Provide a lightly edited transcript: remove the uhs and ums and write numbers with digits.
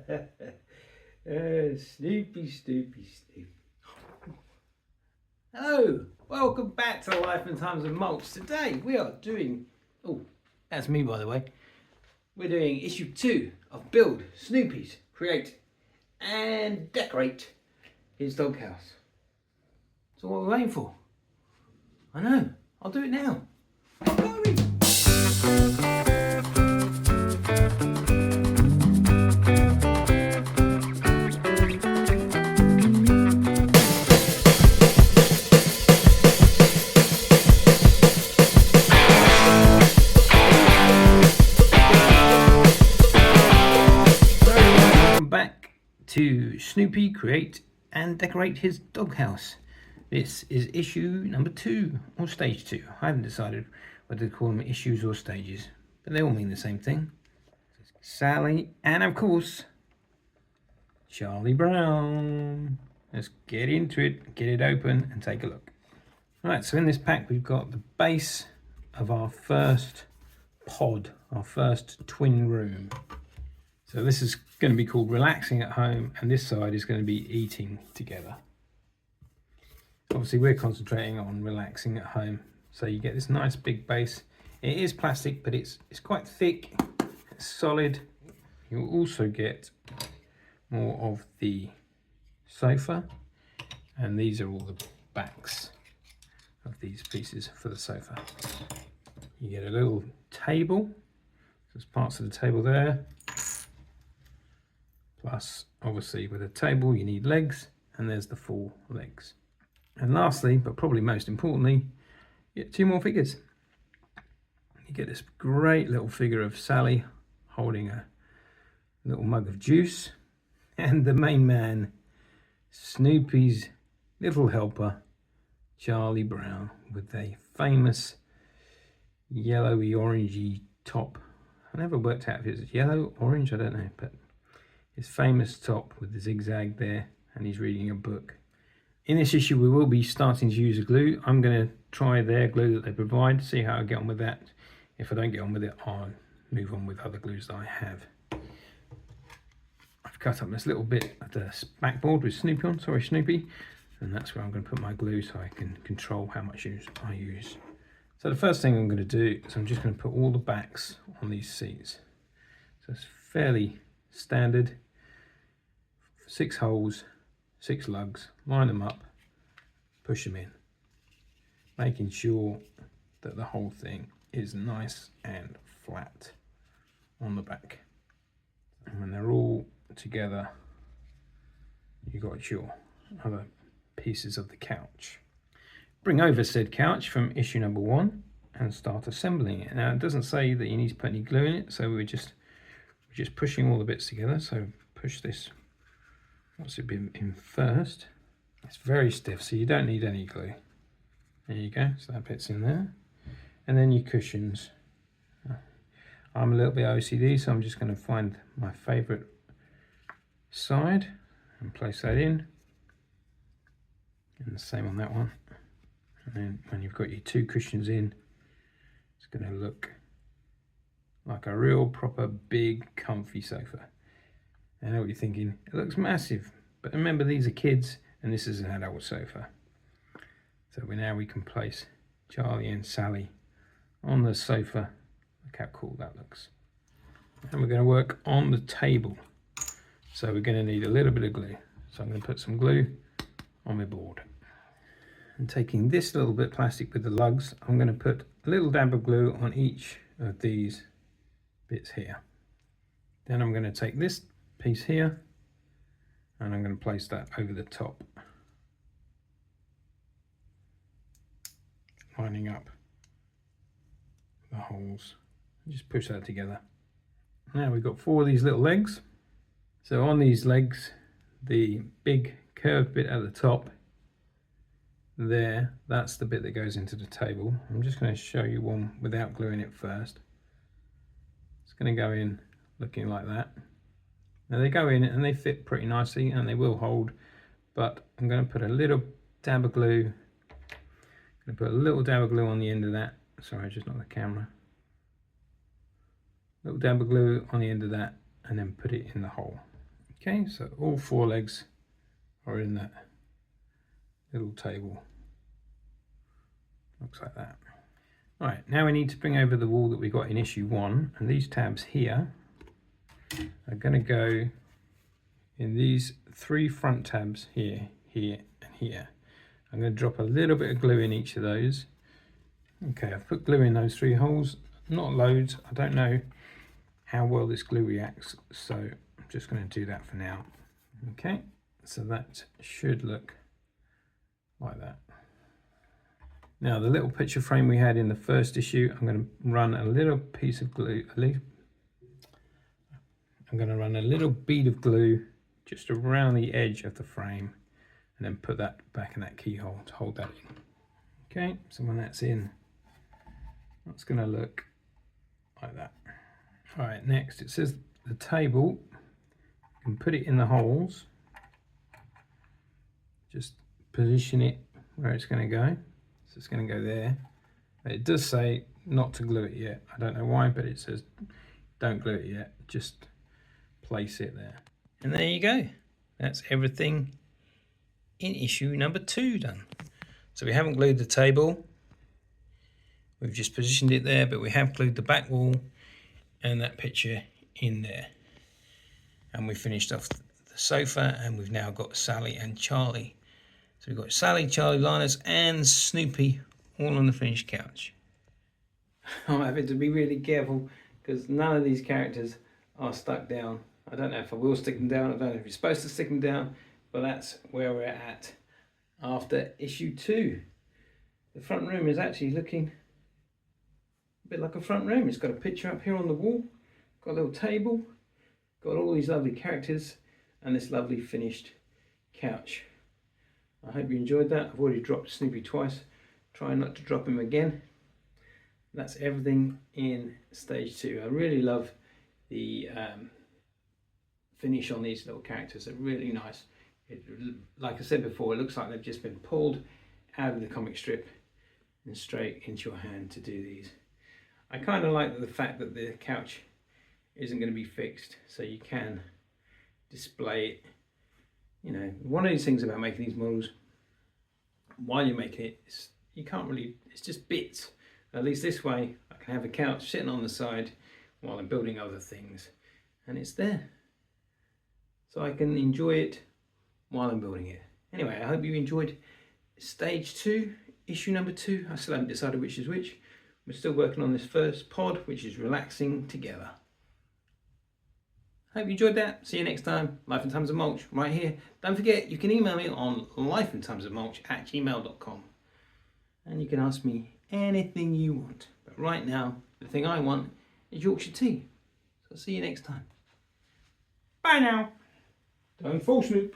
Snoopy, Snoopy, Snoopy. Hello, welcome back to Life and Times of Mulch. Today we are doing, oh, that's me by the way. We're doing issue 2 of Build Snoopy's Create and Decorate His Doghouse. So what we're waiting for? I know, I'll do it now. Hurry! Back to Snoopy Create and Decorate His Doghouse. This is issue number 2 or stage 2. I haven't decided whether to call them issues or stages, but they all mean the same thing. Sally and of course Charlie Brown. Let's get into it, get it open and take a look. Right, so in this pack we've got the base of our first pod, our first twin room. So this is going to be called Relaxing at Home, and this side is going to be Eating Together. Obviously we're concentrating on relaxing at home, so you get this nice big base. It is plastic, but it's quite thick, it's solid. You'll also get more of the sofa, and these are all the backs of these pieces for the sofa. You get a little table, there's parts of the table there. Plus, obviously, with a table, you need legs, and there's the 4 legs. And lastly, but probably most importantly, you get 2 more figures. You get this great little figure of Sally holding a little mug of juice, and the main man, Snoopy's little helper, Charlie Brown, with a famous yellowy, orangey top. I never worked out if it's yellow, orange, I don't know, but his famous top with the zigzag there, and he's reading a book. In this issue we will be starting to use a glue. I'm going to try their glue that they provide, see how I get on with that. If I don't get on with it, I'll move on with other glues that I have. I've cut up this little bit of the backboard with Snoopy on, sorry Snoopy, and that's where I'm going to put my glue so I can control how much I use. So the first thing I'm going to do is I'm just going to put all the backs on these seats. So it's fairly standard. 6 holes, 6 lugs, line them up, push them in, making sure that the whole thing is nice and flat on the back. And when they're all together, you've got your other pieces of the couch. Bring over said couch from issue number 1 and start assembling it. Now it doesn't say that you need to put any glue in it, so we're just pushing all the bits together. So push this, what's it been in first? It's very stiff, so you don't need any glue. There you go, so that bit's in there. And then your cushions. I'm a little bit OCD, so I'm just going to find my favourite side and place that in. And the same on that one. And then when you've got your 2 cushions in, it's going to look like a real proper big comfy sofa. I know what you're thinking, it looks massive, but remember these are kids and this is an adult sofa. So now we can place Charlie and Sally on the sofa. Look how cool that looks. And we're going to work on the table. So we're going to need a little bit of glue. So I'm going to put some glue on my board. And taking this little bit of plastic with the lugs, I'm going to put a little dab of glue on each of these bits here. Then I'm going to take this piece here and I'm going to place that over the top, lining up the holes. Just push that together. Now we've got 4 of these little legs. So on these legs, the big curved bit at the top there, that's the bit that goes into the table. I'm just going to show you one without gluing it first. It's going to go in looking like that. Now they go in and they fit pretty nicely and they will hold, but I'm going to put a little dab of glue. I'm going to put a little dab of glue on the end of that. Sorry, I just knocked the camera. Little dab of glue on the end of that and then put it in the hole. Okay, so all 4 legs are in that little table. Looks like that. Right, now we need to bring over the wall that we got in issue 1, and these tabs here are going to go in these 3 front tabs here, here and here. I'm going to drop a little bit of glue in each of those. Okay, I've put glue in those 3 holes, not loads. I don't know how well this glue reacts, so I'm just going to do that for now. Okay, so that should look like that. Now the little picture frame we had in the first issue, I'm going to run a little piece of glue, I'm going to run a little bead of glue just around the edge of the frame and then put that back in that keyhole to hold that in. Okay, so when that's in, that's going to look like that. All right, next it says the table, you can put it in the holes, just position it where it's going to go. So it's going to go there. It does say not to glue it yet. I don't know why, but it says don't glue it yet. Just place it there. And there you go. That's everything in issue number 2 done. So we haven't glued the table. We've just positioned it there, but we have glued the back wall and that picture in there. And we finished off the sofa, and we've now got Sally and Charlie. So we've got Sally, Charlie, Linus and Snoopy all on the finished couch. I'm having to be really careful because none of these characters are stuck down. I don't know if I will stick them down, I don't know if you're supposed to stick them down, but that's where we're at after issue 2. The front room is actually looking a bit like a front room. It's got a picture up here on the wall, got a little table, got all these lovely characters and this lovely finished couch. I hope you enjoyed that. I've already dropped Snoopy twice. Try not to drop him again. That's everything in stage 2. I really love the finish on these little characters. They're really nice. Like I said before, it looks like they've just been pulled out of the comic strip and straight into your hand to do these. I kind of like the fact that the couch isn't going to be fixed, so you can display it. You know, one of these things about making these models, while you're making it, you can't really, it's just bits. At least this way, I can have a couch sitting on the side while I'm building other things, and it's there. So I can enjoy it while I'm building it. Anyway, I hope you enjoyed stage 2, issue number 2. I still haven't decided which is which. We're still working on this first pod, which is relaxing together. Hope you enjoyed that. See you next time. Life in Times of Mulch, right here. Don't forget, you can email me on lifeintimesofmulch@gmail.com. And you can ask me anything you want. But right now, the thing I want is Yorkshire tea. So I'll see you next time. Bye now. Don't fall, Snoop.